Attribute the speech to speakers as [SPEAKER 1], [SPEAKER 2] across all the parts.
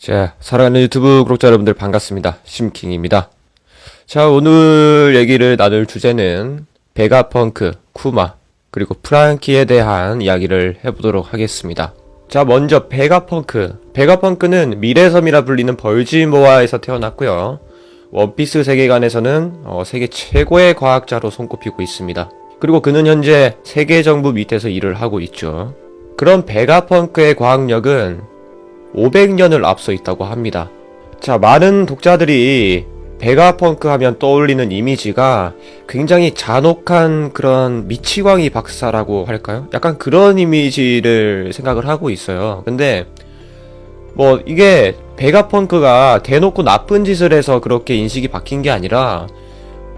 [SPEAKER 1] 자, 사랑하는 유튜브 구독자 여러분들 반갑습니다. 심킹입니다. 자, 오늘 얘기를 나눌 주제는 베가펑크, 쿠마, 그리고 프랑키에 대한 이야기를 해보도록 하겠습니다. 자, 먼저 베가펑크. 베가펑크는 미래섬이라 불리는 벌지모아에서 태어났고요. 원피스 세계관에서는 세계 최고의 과학자로 손꼽히고 있습니다. 그리고 그는 현재 세계 정부 밑에서 일을 하고 있죠. 그런 베가펑크의 과학력은 500년을 앞서 있다고 합니다. 자, 많은 독자들이 베가펑크 하면 떠올리는 이미지가 굉장히 잔혹한 그런 미치광이 박사라고 할까요? 약간 그런 이미지를 생각을 하고 있어요. 근데 이게 베가펑크가 대놓고 나쁜 짓을 해서 그렇게 인식이 바뀐 게 아니라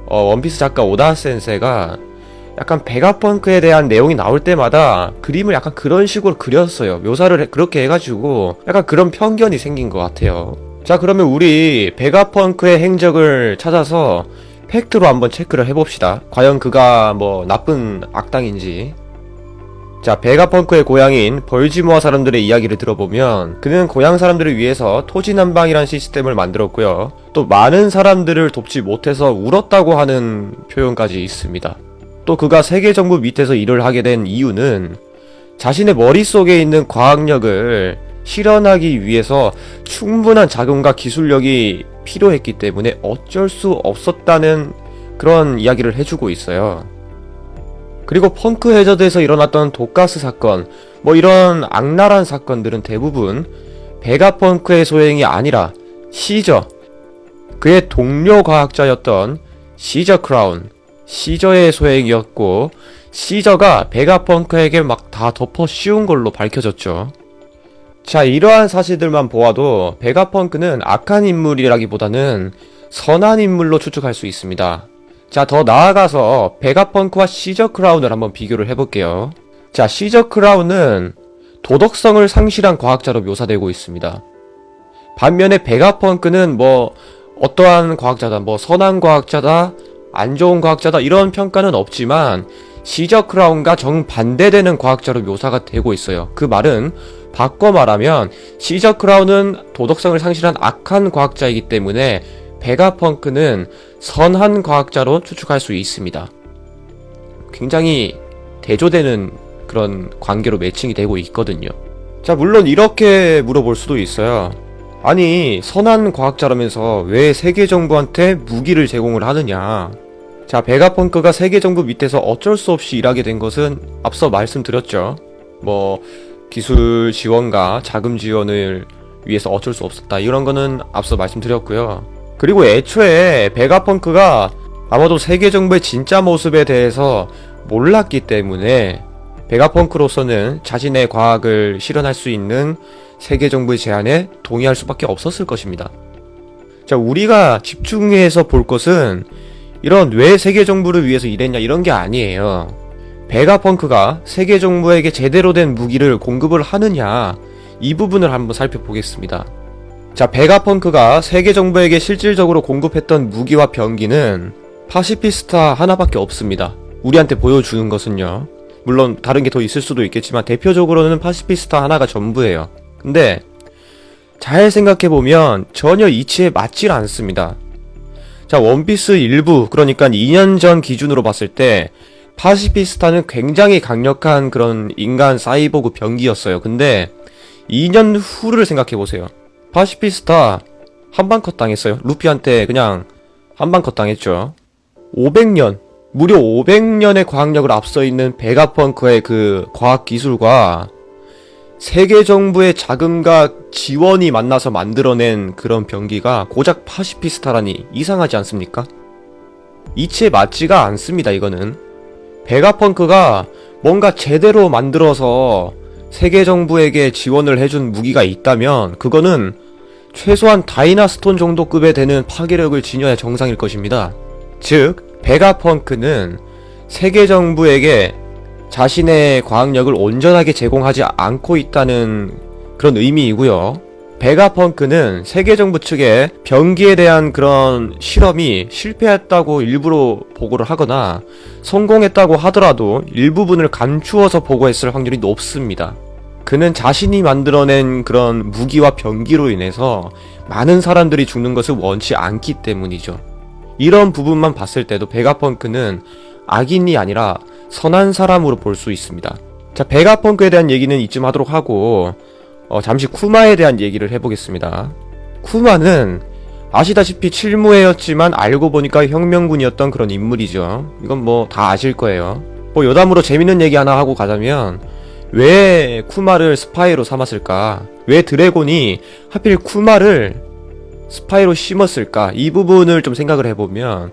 [SPEAKER 1] 원피스 작가 오다 센세가 약간 베가펑크에 대한 내용이 나올 때마다 그림을 약간 그런 식으로 그렸어요. 묘사를 그렇게 해가지고 약간 그런 편견이 생긴 것 같아요. 자, 그러면 우리 베가펑크의 행적을 찾아서 팩트로 한번 체크를 해봅시다. 과연 그가 나쁜 악당인지. 자, 베가펑크의 고향인 벌지모아 사람들의 이야기를 들어보면 그는 고향 사람들을 위해서 토지난방이란 시스템을 만들었고요. 또 많은 사람들을 돕지 못해서 울었다고 하는 표현까지 있습니다. 또 그가 세계정부 밑에서 일을 하게 된 이유는 자신의 머릿속에 있는 과학력을 실현하기 위해서 충분한 자금과 기술력이 필요했기 때문에 어쩔 수 없었다는 그런 이야기를 해주고 있어요. 그리고 펑크 해저드에서 일어났던 독가스 사건, 이런 악랄한 사건들은 대부분 베가펑크의 소행이 아니라 시저, 그의 동료 과학자였던 시저 크라운, 시저의 소행이었고 시저가 베가펑크에게 막 다 덮어 씌운 걸로 밝혀졌죠. 자, 이러한 사실들만 보아도 베가펑크는 악한 인물이라기보다는 선한 인물로 추측할 수 있습니다. 자, 더 나아가서 베가펑크와 시저 크라운을 한번 비교를 해볼게요. 자, 시저 크라운은 도덕성을 상실한 과학자로 묘사되고 있습니다. 반면에 베가펑크는 어떠한 과학자다, 선한 과학자다, 안 좋은 과학자다 이런 평가는 없지만 시저 크라운과 정반대되는 과학자로 묘사가 되고 있어요. 그 말은 바꿔 말하면 시저 크라운은 도덕성을 상실한 악한 과학자이기 때문에 베가펑크는 선한 과학자로 추측할 수 있습니다. 굉장히 대조되는 그런 관계로 매칭이 되고 있거든요. 자, 물론 이렇게 물어볼 수도 있어요. 아니, 선한 과학자라면서 왜 세계정부한테 무기를 제공을 하느냐. 자, 베가펑크가 세계정부 밑에서 어쩔 수 없이 일하게 된 것은 앞서 말씀드렸죠. 기술 지원과 자금 지원을 위해서 어쩔 수 없었다, 이런 거는 앞서 말씀드렸고요. 그리고 애초에 베가펑크가 아마도 세계정부의 진짜 모습에 대해서 몰랐기 때문에 베가펑크로서는 자신의 과학을 실현할 수 있는 세계정부의 제안에 동의할 수밖에 없었을 것입니다. 자, 우리가 집중해서 볼 것은 이런 왜 세계정부를 위해서 일했냐 이런 게 아니에요. 베가펑크가 세계정부에게 제대로 된 무기를 공급을 하느냐, 이 부분을 한번 살펴보겠습니다. 자, 베가펑크가 세계정부에게 실질적으로 공급했던 무기와 병기는 파시피스타 하나밖에 없습니다. 우리한테 보여주는 것은요. 물론 다른 게 더 있을 수도 있겠지만 대표적으로는 파시피스타 하나가 전부예요. 근데 잘 생각해보면 전혀 이치에 맞질 않습니다. 자, 원피스 일부, 그러니까 2년 전 기준으로 봤을 때 파시피스타는 굉장히 강력한 그런 인간 사이보그 병기였어요. 근데 2년 후를 생각해보세요. 파시피스타 한방컷 당했어요. 루피한테 그냥 한방컷 당했죠. 500년, 무려 500년의 과학력을 앞서 있는 베가펑크의 그 과학기술과 세계정부의 자금과 지원이 만나서 만들어낸 그런 병기가 고작 파시피스타라니 이상하지 않습니까? 이치에 맞지가 않습니다. 이거는 베가펑크가 뭔가 제대로 만들어서 세계정부에게 지원을 해준 무기가 있다면 그거는 최소한 다이나스톤 정도급에 되는 파괴력을 지녀야 정상일 것입니다. 즉, 베가펑크는 세계정부에게 자신의 과학력을 온전하게 제공하지 않고 있다는 그런 의미이고요. 베가펑크는 세계정부 측에 병기에 대한 그런 실험이 실패했다고 일부러 보고를 하거나 성공했다고 하더라도 일부분을 감추어서 보고했을 확률이 높습니다. 그는 자신이 만들어낸 그런 무기와 병기로 인해서 많은 사람들이 죽는 것을 원치 않기 때문이죠. 이런 부분만 봤을 때도 베가펑크는 악인이 아니라 선한 사람으로 볼 수 있습니다. 자, 베가펑크에 대한 얘기는 이쯤 하도록 하고 잠시 쿠마에 대한 얘기를 해보겠습니다. 쿠마는 아시다시피 칠무회였지만 알고 보니까 혁명군이었던 그런 인물이죠. 이건 뭐 다 아실 거예요. 뭐 여담으로 재밌는 얘기 하나 하고 가자면, 왜 쿠마를 스파이로 삼았을까? 왜 드래곤이 하필 쿠마를 스파이로 심었을까? 이 부분을 좀 생각을 해보면,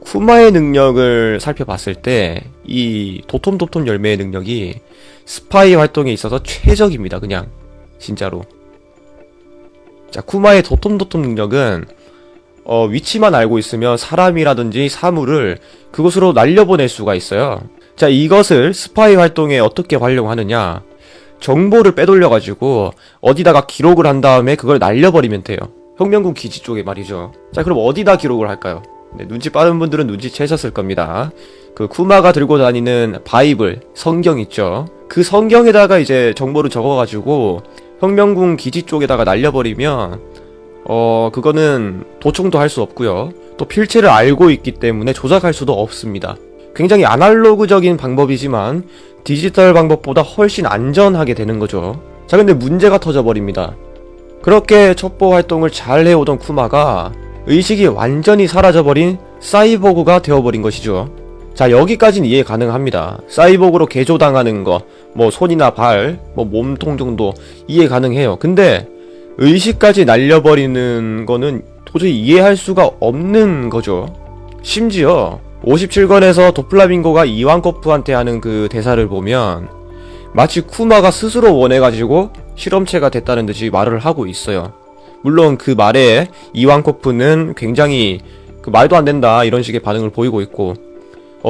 [SPEAKER 1] 쿠마의 능력을 살펴봤을 때 이 도톰도톰 열매의 능력이 스파이 활동에 있어서 최적입니다. 그냥 진짜로. 자, 쿠마의 도톰도톰 능력은 위치만 알고 있으면 사람이라든지 사물을 그곳으로 날려보낼 수가 있어요. 자, 이것을 스파이 활동에 어떻게 활용하느냐? 정보를 빼돌려가지고 어디다가 기록을 한 다음에 그걸 날려버리면 돼요. 혁명군 기지 쪽에 말이죠. 자, 그럼 어디다 기록을 할까요? 네, 눈치 빠른 분들은 눈치채셨을 겁니다. 그 쿠마가 들고 다니는 바이블, 성경 있죠. 그 성경에다가 이제 정보를 적어가지고 혁명군 기지 쪽에다가 날려버리면 그거는 도청도 할 수 없고요. 또 필체를 알고 있기 때문에 조작할 수도 없습니다. 굉장히 아날로그적인 방법이지만 디지털 방법보다 훨씬 안전하게 되는 거죠. 자, 근데 문제가 터져버립니다. 그렇게 첩보 활동을 잘 해오던 쿠마가 의식이 완전히 사라져버린 사이보그가 되어버린 것이죠. 자, 여기까지는 이해 가능합니다. 사이보그로 개조당하는 거, 뭐 손이나 발, 뭐 몸통 정도 이해 가능해요. 근데 의식까지 날려버리는 거는 도저히 이해할 수가 없는 거죠. 심지어 57권에서 도플라밍고가 이완코프한테 하는 그 대사를 보면 마치 쿠마가 스스로 원해가지고 실험체가 됐다는 듯이 말을 하고 있어요. 물론 그 말에 이완코프는 굉장히 그 말도 안 된다 이런 식의 반응을 보이고 있고,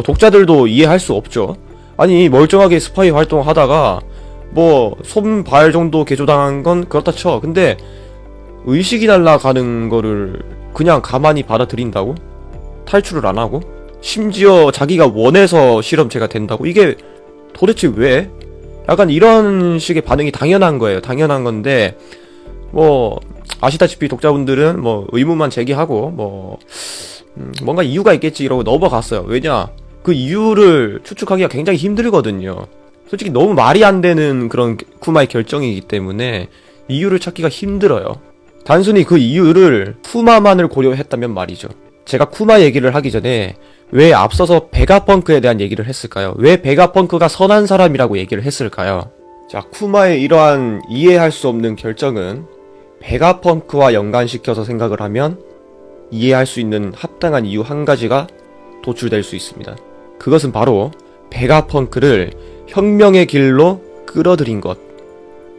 [SPEAKER 1] 독자들도 이해할 수 없죠. 아니, 멀쩡하게 스파이 활동하다가 뭐 손발 정도 개조당한 건 그렇다 쳐. 근데 의식이 날아가는 거를 그냥 가만히 받아들인다고? 탈출을 안 하고? 심지어 자기가 원해서 실험체가 된다고? 이게 도대체 왜? 약간 이런 식의 반응이 당연한 거예요. 당연한 건데 뭐 아시다시피 독자분들은 뭐 의문만 제기하고 뭐 뭔가 이유가 있겠지 이러고 넘어갔어요. 왜냐? 그 이유를 추측하기가 굉장히 힘들거든요. 솔직히 너무 말이 안 되는 그런 쿠마의 결정이기 때문에 이유를 찾기가 힘들어요. 단순히 그 이유를 쿠마만을 고려했다면 말이죠. 제가 쿠마 얘기를 하기 전에 왜 앞서서 베가펑크에 대한 얘기를 했을까요? 왜 베가펑크가 선한 사람이라고 얘기를 했을까요? 자, 쿠마의 이러한 이해할 수 없는 결정은 베가펑크와 연관시켜서 생각을 하면 이해할 수 있는 합당한 이유 한 가지가 도출될 수 있습니다. 그것은 바로 베가펑크를 혁명의 길로 끌어들인 것.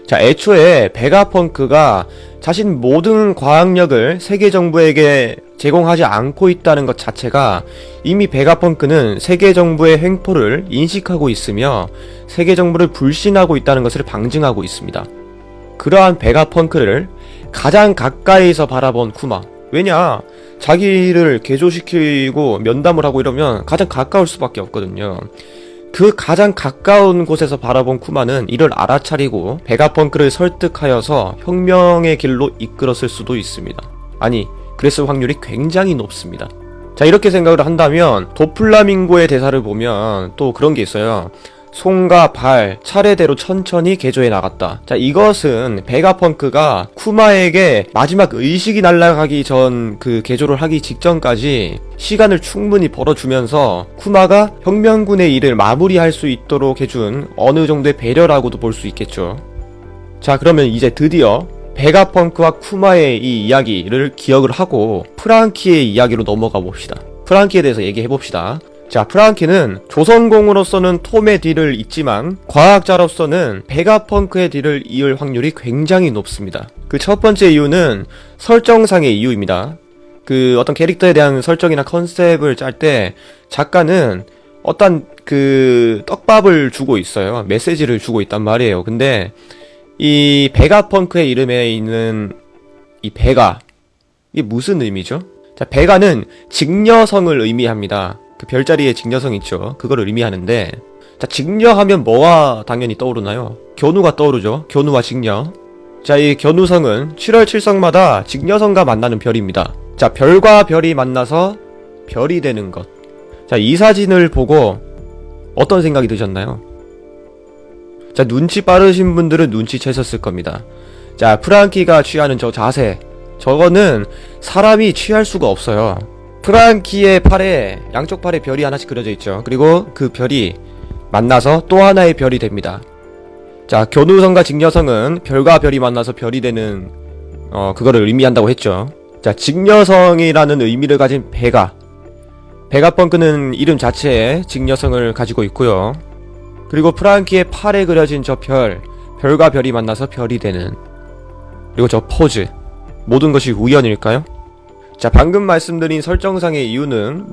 [SPEAKER 1] 자, 애초에 베가펑크가 자신 모든 과학력을 세계 정부에게 제공하지 않고 있다는 것 자체가 이미 베가펑크는 세계 정부의 횡포를 인식하고 있으며 세계 정부를 불신하고 있다는 것을 방증하고 있습니다. 그러한 베가펑크를 가장 가까이서 바라본 쿠마. 왜냐? 자기를 개조시키고 면담을 하고 이러면 가장 가까울 수밖에 없거든요. 그 가장 가까운 곳에서 바라본 쿠마는 이를 알아차리고 베가펑크를 설득하여서 혁명의 길로 이끌었을 수도 있습니다. 아니, 그랬을 확률이 굉장히 높습니다. 자, 이렇게 생각을 한다면 도플라밍고의 대사를 보면 또 그런 게 있어요. 손과 발 차례대로 천천히 개조해 나갔다. 자, 이것은 베가펑크가 쿠마에게 마지막 의식이 날아가기 전 그 개조를 하기 직전까지 시간을 충분히 벌어주면서 쿠마가 혁명군의 일을 마무리할 수 있도록 해준 어느 정도의 배려라고도 볼 수 있겠죠. 자, 그러면 이제 드디어 베가펑크와 쿠마의 이 이야기를 기억을 하고 프랑키의 이야기로 넘어가 봅시다. 프랑키에 대해서 얘기해 봅시다. 자, 프랑키는 조선공으로서는 톰의 뒤를 잇지만 과학자로서는 베가펑크의 뒤를 이을 확률이 굉장히 높습니다. 그 첫 번째 이유는 설정상의 이유입니다. 그 어떤 캐릭터에 대한 설정이나 컨셉을 짤 때 작가는 어떤 그 떡밥을 주고 있어요. 메시지를 주고 있단 말이에요. 근데 이 베가펑크의 이름에 있는 이 베가, 이게 무슨 의미죠? 자, 베가는 직녀성을 의미합니다. 그 별자리에 직녀성 있죠. 그걸 의미하는데, 자, 직녀하면 뭐가 당연히 떠오르나요? 견우가 떠오르죠. 견우와 직녀. 자, 이 견우성은 7월 7성마다 직녀성과 만나는 별입니다. 자, 별과 별이 만나서 별이 되는 것. 자, 이 사진을 보고 어떤 생각이 드셨나요? 자, 눈치 빠르신 분들은 눈치채셨을 겁니다. 자, 프랑키가 취하는 저 자세, 저거는 사람이 취할 수가 없어요. 프랑키의 팔에, 양쪽 팔에 별이 하나씩 그려져 있죠. 그리고 그 별이 만나서 또 하나의 별이 됩니다. 자, 견우성과 직녀성은 별과 별이 만나서 별이 되는 그거를 의미한다고 했죠. 자, 직녀성이라는 의미를 가진 베가펑크는 이름 자체에 직녀성을 가지고 있고요. 그리고 프랑키의 팔에 그려진 저 별과 별이 만나서 별이 되는, 그리고 저 포즈, 모든 것이 우연일까요? 자, 방금 말씀드린 설정상의 이유는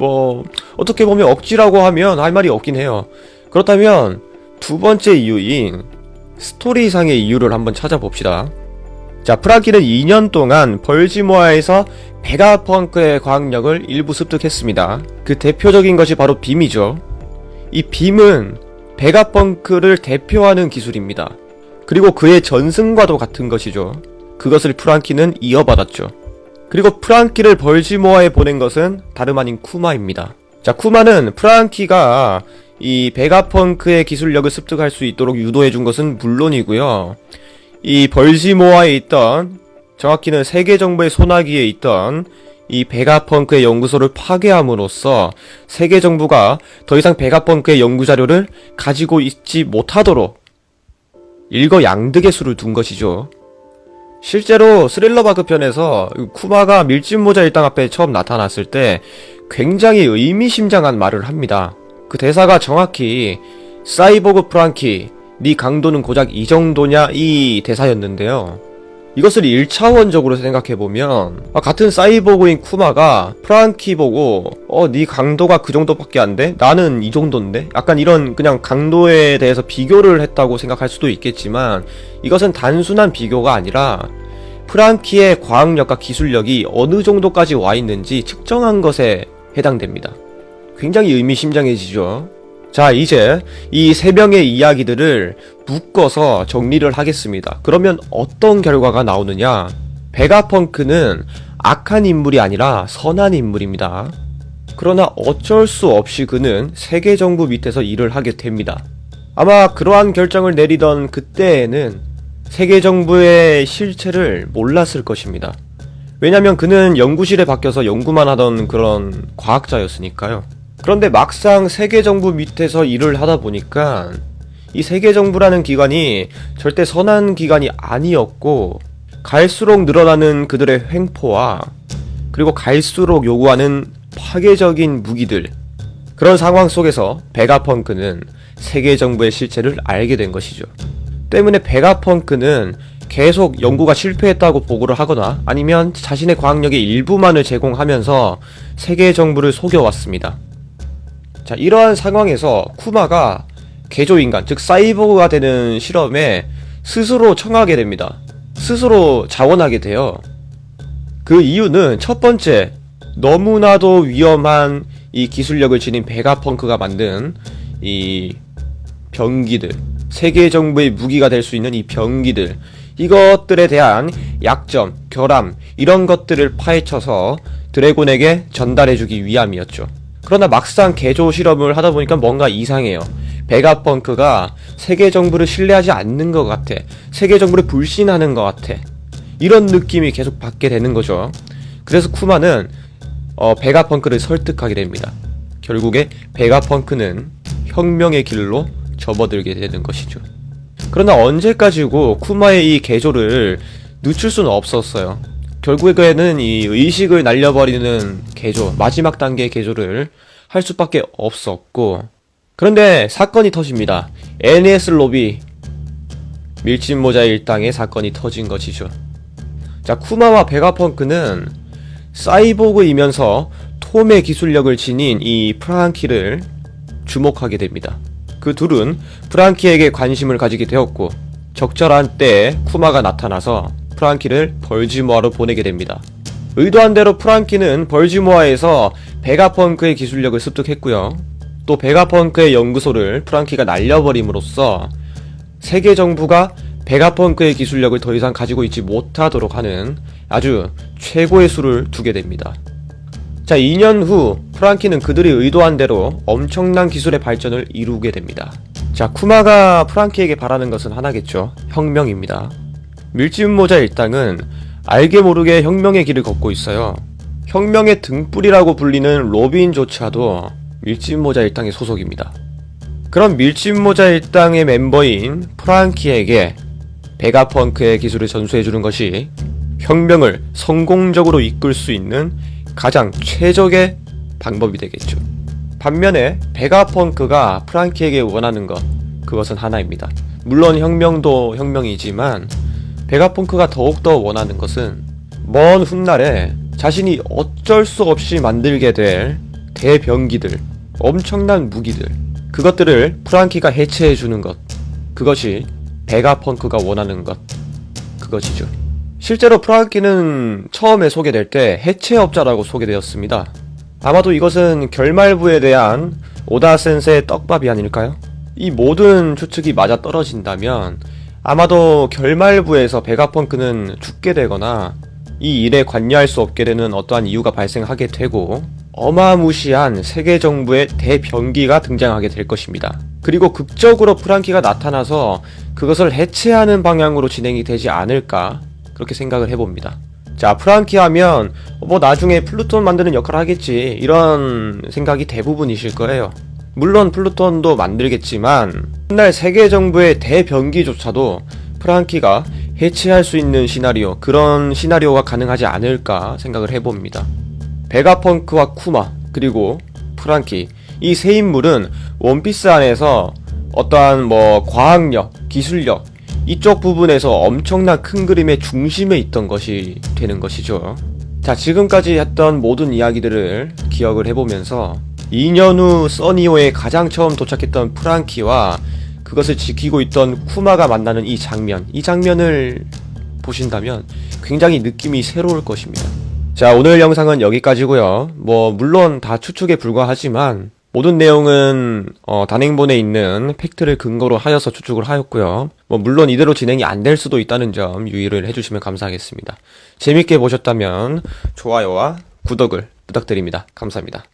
[SPEAKER 1] 어떻게 보면 억지라고 하면 할 말이 없긴 해요. 그렇다면 두 번째 이유인 스토리상의 이유를 한번 찾아봅시다. 자, 프랑키는 2년 동안 벌지모아에서 베가펑크의 과학력을 일부 습득했습니다. 그 대표적인 것이 바로 빔이죠. 이 빔은 베가펑크를 대표하는 기술입니다. 그리고 그의 전승과도 같은 것이죠. 그것을 프랑키는 이어받았죠. 그리고 프랑키를 벌지모아에 보낸 것은 다름 아닌 쿠마입니다. 자, 쿠마는 프랑키가 이 베가펑크의 기술력을 습득할 수 있도록 유도해준 것은 물론이고요. 이 벌지모아에 있던, 정확히는 세계정부의 소나기에 있던 이 베가펑크의 연구소를 파괴함으로써 세계정부가 더 이상 베가펑크의 연구자료를 가지고 있지 못하도록 일거양득의 수를 둔 것이죠. 실제로 스릴러바그 편에서 쿠마가 밀짚모자 일당 앞에 처음 나타났을 때 굉장히 의미심장한 말을 합니다. 그 대사가 정확히 사이보그 프랑키, 네 강도는 고작 이 정도냐, 이 대사였는데요. 이것을 1차원적으로 생각해보면 같은 사이보그인 쿠마가 프랑키 보고 네 강도가 그 정도밖에 안 돼? 나는 이 정도인데? 약간 이런 그냥 강도에 대해서 비교를 했다고 생각할 수도 있겠지만 이것은 단순한 비교가 아니라 프랑키의 과학력과 기술력이 어느 정도까지 와 있는지 측정한 것에 해당됩니다. 굉장히 의미심장해지죠. 자, 이제 이 세 명의 이야기들을 묶어서 정리를 하겠습니다. 그러면 어떤 결과가 나오느냐? 베가펑크는 악한 인물이 아니라 선한 인물입니다. 그러나 어쩔 수 없이 그는 세계정부 밑에서 일을 하게 됩니다. 아마 그러한 결정을 내리던 그때에는 세계정부의 실체를 몰랐을 것입니다. 왜냐면 그는 연구실에 박혀서 연구만 하던 그런 과학자였으니까요. 그런데 막상 세계정부 밑에서 일을 하다 보니까 이 세계정부라는 기관이 절대 선한 기관이 아니었고, 갈수록 늘어나는 그들의 횡포와 그리고 갈수록 요구하는 파괴적인 무기들, 그런 상황 속에서 베가펑크는 세계정부의 실체를 알게 된 것이죠. 때문에 베가펑크는 계속 연구가 실패했다고 보고를 하거나 아니면 자신의 과학력의 일부만을 제공하면서 세계정부를 속여왔습니다. 자, 이러한 상황에서 쿠마가 개조인간, 즉 사이보그가 되는 실험에 스스로 청하게 됩니다. 스스로 자원하게 돼요. 그 이유는 첫 번째, 너무나도 위험한 이 기술력을 지닌 베가펑크가 만든 이 병기들, 세계정부의 무기가 될 수 있는 이 병기들, 이것들에 대한 약점, 결함, 이런 것들을 파헤쳐서 드래곤에게 전달해주기 위함이었죠. 그러나 막상 개조 실험을 하다 보니까 뭔가 이상해요. 베가펑크가 세계정부를 신뢰하지 않는 것 같아. 세계정부를 불신하는 것 같아. 이런 느낌이 계속 받게 되는 거죠. 그래서 쿠마는 베가펑크를 설득하게 됩니다. 결국에 베가펑크는 혁명의 길로 접어들게 되는 것이죠. 그러나 언제까지고 쿠마의 이 개조를 늦출 수는 없었어요. 결국에는 이 의식을 날려버리는 개조, 마지막 단계의 개조를 할 수밖에 없었고, 그런데 사건이 터집니다. NES 로비 밀짚모자 일당의 사건이 터진 것이죠. 자, 쿠마와 베가펑크는 사이보그이면서 톰의 기술력을 지닌 이 프랑키를 주목하게 됩니다. 그 둘은 프랑키에게 관심을 가지게 되었고, 적절한 때에 쿠마가 나타나서 프랑키를 벌지모아로 보내게 됩니다. 의도한 대로 프랑키는 벌지모아에서 베가펑크의 기술력을 습득했고요. 또 베가펑크의 연구소를 프랑키가 날려버림으로써 세계 정부가 베가펑크의 기술력을 더 이상 가지고 있지 못하도록 하는 아주 최고의 수를 두게 됩니다. 자, 2년 후 프랑키는 그들이 의도한 대로 엄청난 기술의 발전을 이루게 됩니다. 자, 쿠마가 프랑키에게 바라는 것은 하나겠죠. 혁명입니다. 밀짚모자 일당은 알게 모르게 혁명의 길을 걷고 있어요. 혁명의 등불이라고 불리는 로빈조차도 밀짚모자 일당의 소속입니다. 그럼 밀짚모자 일당의 멤버인 프랑키에게 베가펑크의 기술을 전수해주는 것이 혁명을 성공적으로 이끌 수 있는 가장 최적의 방법이 되겠죠. 반면에 베가펑크가 프랑키에게 원하는 것, 그것은 하나입니다. 물론 혁명도 혁명이지만 베가펑크가 더욱더 원하는 것은 먼 훗날에 자신이 어쩔 수 없이 만들게 될 대병기들, 엄청난 무기들, 그것들을 프랑키가 해체해주는 것, 그것이 베가펑크가 원하는 것, 그것이죠. 실제로 프랑키는 처음에 소개될 때 해체업자라고 소개되었습니다. 아마도 이것은 결말부에 대한 오다 센세의 떡밥이 아닐까요? 이 모든 추측이 맞아떨어진다면 아마도 결말부에서 베가펑크는 죽게 되거나 이 일에 관여할 수 없게 되는 어떠한 이유가 발생하게 되고 어마무시한 세계 정부의 대변기가 등장하게 될 것입니다. 그리고 극적으로 프랑키가 나타나서 그것을 해체하는 방향으로 진행이 되지 않을까 그렇게 생각을 해봅니다. 자, 프랑키 하면 뭐 나중에 플루톤 만드는 역할을 하겠지, 이런 생각이 대부분이실 거예요. 물론 플루톤도 만들겠지만 훗날 세계 정부의 대변기조차도 프랑키가 해체할 수 있는 시나리오, 그런 시나리오가 가능하지 않을까 생각을 해봅니다. 베가펑크와 쿠마 그리고 프랑키, 이 세 인물은 원피스 안에서 어떠한 뭐 과학력, 기술력 이쪽 부분에서 엄청난 큰 그림의 중심에 있던 것이 되는 것이죠. 자, 지금까지 했던 모든 이야기들을 기억을 해보면서 2년 후 써니호에 가장 처음 도착했던 프랑키와 그것을 지키고 있던 쿠마가 만나는 이 장면을 보신다면 굉장히 느낌이 새로울 것입니다. 자, 오늘 영상은 여기까지고요. 물론 다 추측에 불과하지만 모든 내용은 단행본에 있는 팩트를 근거로 하여서 추측을 하였고요. 물론 이대로 진행이 안 될 수도 있다는 점 유의를 해주시면 감사하겠습니다. 재밌게 보셨다면 좋아요와 구독을 부탁드립니다. 감사합니다.